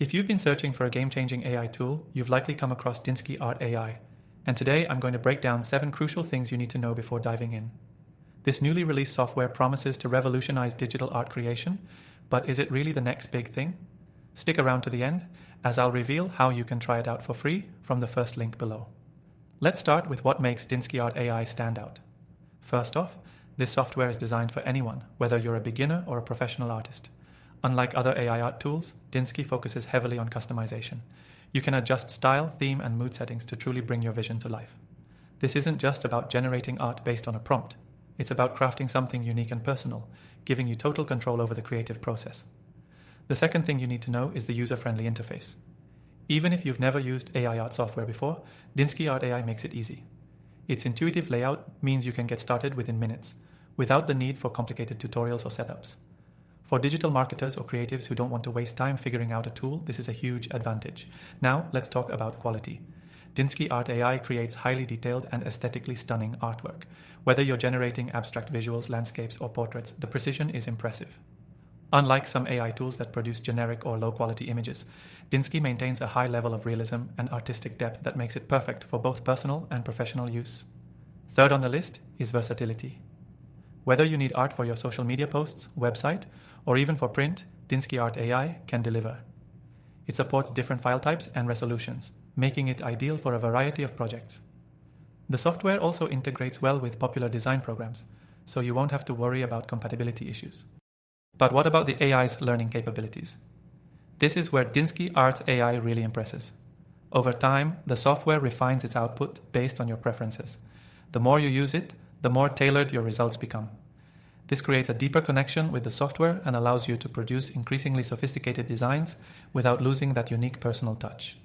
If you've been searching for a game-changing AI tool, you've likely come across Dinsky Art AI, and today I'm going to break down 7 crucial things you need to know before diving in. This newly released software promises to revolutionize digital art creation, but is it really the next big thing? Stick around to the end, as I'll reveal how you can try it out for free from the first link below. Let's start with what makes Dinsky Art AI stand out. First off, this software is designed for anyone, whether you're a beginner or a professional artist. Unlike other AI art tools, Dinsky focuses heavily on customization. You can adjust style, theme, and mood settings to truly bring your vision to life. This isn't just about generating art based on a prompt. It's about crafting something unique and personal, giving you total control over the creative process. The second thing you need to know is the user-friendly interface. Even if you've never used AI art software before, Dinsky Art AI makes it easy. Its intuitive layout means you can get started within minutes, without the need for complicated tutorials or setups. For digital marketers or creatives who don't want to waste time figuring out a tool, this is a huge advantage. Now, let's talk about quality. Dinsky Art AI creates highly detailed and aesthetically stunning artwork. Whether you're generating abstract visuals, landscapes, or portraits, the precision is impressive. Unlike some AI tools that produce generic or low-quality images, Dinsky maintains a high level of realism and artistic depth that makes it perfect for both personal and professional use. Third on the list is versatility. Whether you need art for your social media posts, website, or even for print, Dinsky Art AI can deliver. It supports different file types and resolutions, making it ideal for a variety of projects. The software also integrates well with popular design programs, so you won't have to worry about compatibility issues. But what about the AI's learning capabilities? This is where Dinsky Art AI really impresses. Over time, the software refines its output based on your preferences. The more you use it, the more tailored your results become. This creates a deeper connection with the software and allows you to produce increasingly sophisticated designs without losing that unique personal touch.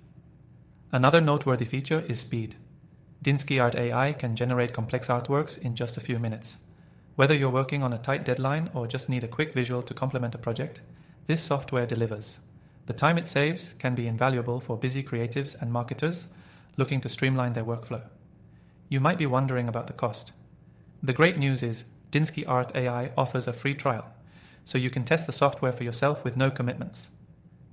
Another noteworthy feature is speed. Dinsky Art AI can generate complex artworks in just a few minutes. Whether you're working on a tight deadline or just need a quick visual to complement a project, this software delivers. The time it saves can be invaluable for busy creatives and marketers looking to streamline their workflow. You might be wondering about the cost. The great news is Dinsky Art AI offers a free trial, so you can test the software for yourself with no commitments.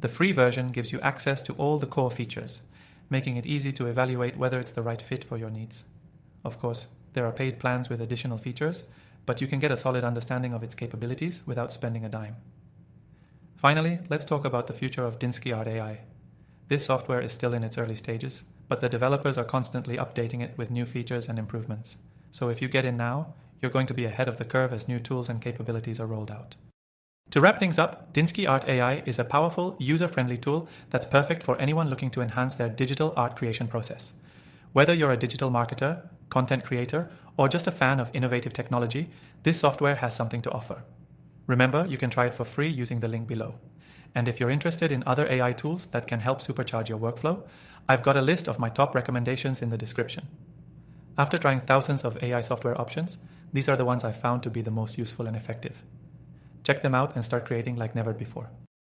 The free version gives you access to all the core features, making it easy to evaluate whether it's the right fit for your needs. Of course, there are paid plans with additional features, but you can get a solid understanding of its capabilities without spending a dime. Finally, let's talk about the future of Dinsky Art AI. This software is still in its early stages, but the developers are constantly updating it with new features and improvements. So if you get in now, you're going to be ahead of the curve as new tools and capabilities are rolled out. To wrap things up, Dinsky Art AI is a powerful, user-friendly tool that's perfect for anyone looking to enhance their digital art creation process. Whether you're a digital marketer, content creator, or just a fan of innovative technology, this software has something to offer. Remember, you can try it for free using the link below. And if you're interested in other AI tools that can help supercharge your workflow, I've got a list of my top recommendations in the description. After trying thousands of AI software options, these are the ones I've found to be the most useful and effective. Check them out and start creating like never before.